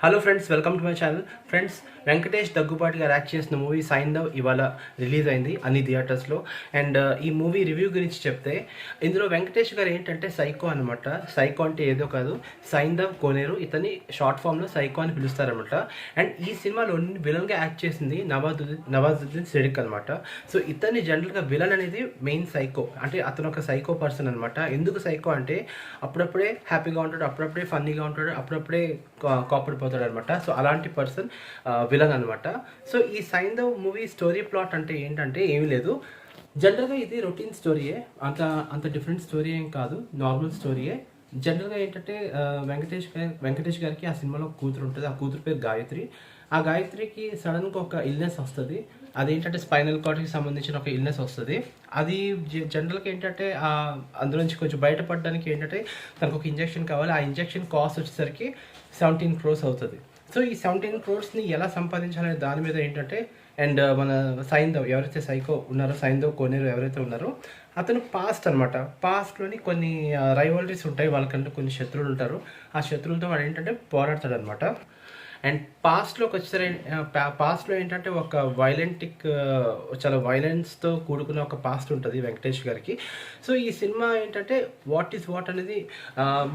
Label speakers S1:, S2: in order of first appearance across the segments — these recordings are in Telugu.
S1: Hello friends, welcome to my channel. Friends, Venkatesh Daggubati గారు యాక్ట్ చేసిన మూవీ సైంధవ్ ఇవాళ రిలీజ్ అయింది అన్ని థియేటర్స్లో. అండ్ ఈ మూవీ రివ్యూ గురించి చెప్తే, ఇందులో వెంకటేష్ గారు ఏంటంటే సైకో అనమాట. సైకో అంటే ఏదో కాదు, సైంధవ్ కోనేరు, ఇతని షార్ట్ ఫామ్లో సైకో అని పిలుస్తారనమాట. అండ్ ఈ సినిమాలో విలన్గా యాక్ట్ చేసింది నవాజుద్దీన్ సిద్దిక్ అనమాట. సో ఇతన్ని జనరల్గా విలన్ అనేది మెయిన్ సైకో, అంటే అతను ఒక సైకో పర్సన్ అనమాట. ఎందుకు సైకో అంటే అప్పుడప్పుడే హ్యాపీగా ఉంటాడు, అప్పుడప్పుడే ఫన్నీగా ఉంటాడు, అప్పుడప్పుడే కాపాడిపోతాడు అనమాట. సో అలాంటి పర్సన్ విలన్ అనమాట. సో ఈ సైంధవ్ మూవీ స్టోరీ ప్లాట్ అంటే ఏంటంటే ఏమీ లేదు, జనరల్గా ఇది రొటీన్ స్టోరీయే, అంత డిఫరెంట్ స్టోరీ ఏం కాదు, నార్మల్ స్టోరీయే. జనరల్గా ఏంటంటే వెంకటేష్ గారికి ఆ సినిమాలో కూతురు ఉంటుంది. ఆ కూతురు పేరు గాయత్రి. ఆ గాయత్రికి సడన్గా ఒక ఇల్నెస్ వస్తుంది. అదేంటంటే స్పైనల్ కార్డ్కి సంబంధించిన ఒక ఇల్నెస్ వస్తుంది. అది జనరల్గా ఏంటంటే అందులో నుంచి కొంచెం బయటపడడానికి ఏంటంటే తనకు ఒక ఇంజెక్షన్ కావాలి. ఆ ఇంజెక్షన్ కాస్ట్ వచ్చేసరికి 17 crores అవుతుంది. సో ఈ 17 crores ఎలా సంపాదించాలనే దాని మీద ఏంటంటే, అండ్ మన సైంధవ్ ఎవరైతే సైకో ఉన్నారో, సైంధవ్ కోనేరు ఎవరైతే ఉన్నారో, అతను పాస్ట్ అనమాట. పాస్ట్లోని కొన్ని రైవలరీస్ ఉంటాయి, వాళ్ళకంటే కొన్ని శత్రువులు ఉంటారు. ఆ శత్రువులతో వాడు ఏంటంటే పోరాడతాడు అనమాట. అండ్ పాస్ట్లోకి వచ్చేసరి పాస్ట్లో ఏంటంటే ఒక చాలా వైలెన్స్తో కూడుకున్న ఒక పాస్ట్ ఉంటుంది వెంకటేష్ గారికి. సో ఈ సినిమా ఏంటంటే వాట్ ఈస్ వాట్ అనేది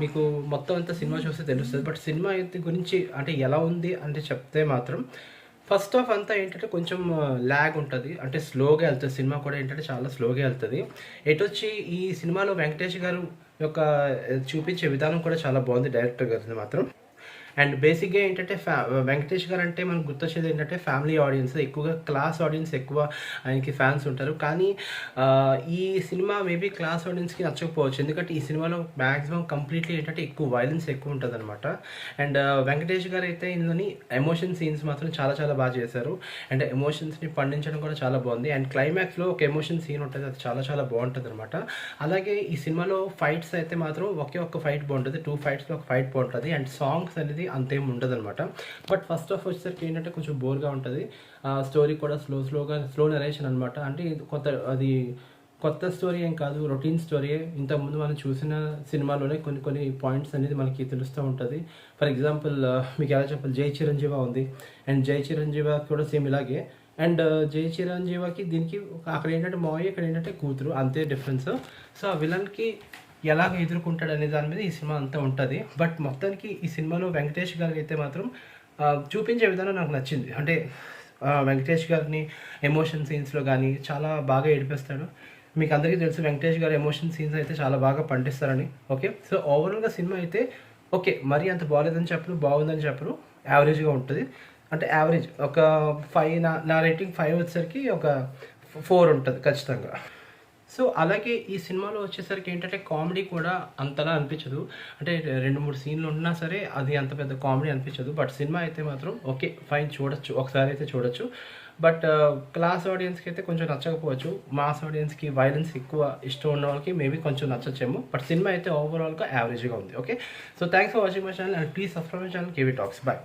S1: మీకు మొత్తం అంతా సినిమా చూస్తే తెలుస్తుంది. బట్ సినిమా గురించి అంటే ఎలా ఉంది అంటే చెప్తే మాత్రం, ఫస్ట్ ఆఫ్ అంతా ఏంటంటే కొంచెం ల్యాగ్ ఉంటుంది, అంటే స్లోగా వెళ్తుంది. సినిమా కూడా ఏంటంటే చాలా స్లోగా వెళ్తుంది. ఎటొచ్చి ఈ సినిమాలో వెంకటేష్ గారు యొక్క చూపించే విధానం కూడా చాలా బాగుంది డైరెక్టర్ గారిది మాత్రం. అండ్ బేసిక్గా ఏంటంటే వెంకటేష్ గారు అంటే మనకు గుర్తొచ్చేది ఏంటంటే ఫ్యామిలీ ఆడియన్స్, ఎక్కువగా క్లాస్ ఆడియన్స్ ఎక్కువ ఆయనకి ఫ్యాన్స్ ఉంటారు. కానీ ఈ సినిమా మేబీ క్లాస్ ఆడియన్స్కి నచ్చకపోవచ్చు, ఎందుకంటే ఈ సినిమాలో మ్యాక్సిమం కంప్లీట్లీ ఏంటంటే ఎక్కువ వైలెన్స్ ఎక్కువ ఉంటుంది అనమాట. అండ్ వెంకటేష్ గారు అయితే ఇందులోని ఎమోషన్ సీన్స్ మాత్రం చాలా చాలా బాగా చేశారు. అండ్ ఎమోషన్స్ని పండించడం కూడా చాలా బాగుంది. అండ్ క్లైమాక్స్లో ఒక ఎమోషన్ సీన్ ఉంటుంది, అది చాలా చాలా బాగుంటుంది అనమాట. అలాగే ఈ సినిమాలో ఫైట్స్ అయితే మాత్రం ఒక్క ఫైట్ బాగుంటుంది, 2 fightsలో ఒక ఫైట్ బాగుంటుంది. అండ్ సాంగ్స్ అనేది అంతేం ఉండదు అనమాట. బట్ ఫస్ట్ ఆఫ్ వచ్చేసరికి ఏంటంటే కొంచెం బోర్గా ఉంటుంది. స్టోరీ కూడా స్లో నరేషన్ అనమాట. అంటే అది కొత్త స్టోరీ ఏం కాదు, రొటీన్ స్టోరీయే. ఇంతకుముందు మనం చూసిన సినిమాలోనే కొన్ని పాయింట్స్ అనేది మనకి తెలుస్తూ ఉంటుంది. ఫర్ ఎగ్జాంపుల్ మీకు ఎలా చెప్పాలి, జై చిరంజీవ ఉంది, అండ్ జై చిరంజీవ కూడా సేమ్ ఇలాగే. అండ్ జై చిరంజీవకి దీనికి అక్కడ ఏంటంటే మావయ్య, ఇక్కడ ఏంటంటే కూతురు, అంతే డిఫరెన్స్. సో ఆ విలన్కి ఎలాగ ఎదుర్కొంటాడు అనే దాని మీద ఈ సినిమా అంతా ఉంటుంది. బట్ మొత్తానికి ఈ సినిమాలో వెంకటేష్ గారికి అయితే మాత్రం చూపించే విధానం నాకు నచ్చింది. అంటే వెంకటేష్ గారిని ఎమోషన్ సీన్స్లో కానీ చాలా బాగా ఏడిపిస్తాడు. మీకు అందరికీ తెలుసు వెంకటేష్ గారు ఎమోషన్ సీన్స్ అయితే చాలా బాగా పండిస్తారని. ఓకే, సో ఓవరాల్గా సినిమా అయితే ఓకే, మరీ అంత బాగాలేదని చెప్పరు, బాగుందని చెప్పరు, యావరేజ్గా ఉంటుంది. అంటే యావరేజ్ ఒక 5, నా రేటింగ్ 5 వచ్చేసరికి ఒక 4 ఉంటుంది ఖచ్చితంగా. సో అలాగే ఈ సినిమాలో వచ్చేసరికి ఏంటంటే కామెడీ కూడా అంతలా అనిపించదు. అంటే 2-3 సీన్లు ఉన్నా సరే అది అంత పెద్ద కామెడీ అనిపించదు. బట్ సినిమా అయితే మాత్రం ఓకే, ఫైన్, చూడొచ్చు, ఒకసారి అయితే చూడొచ్చు. బట్ క్లాస్ ఆడియన్స్కి అయితే కొంచెం నచ్చకపోవచ్చు. మాస్ ఆడియన్స్కి వైలెన్స్ ఎక్కువ ఇష్టం ఉన్న వాళ్ళకి మేబీ కొంచెం నచ్చచ్చేమో. బట్ సినిమా అయితే ఓవరాల్గా యావరేజ్గా ఉంది. Okay, so thanks for watching my channel, and please subscribe my channel KV talks. Bye.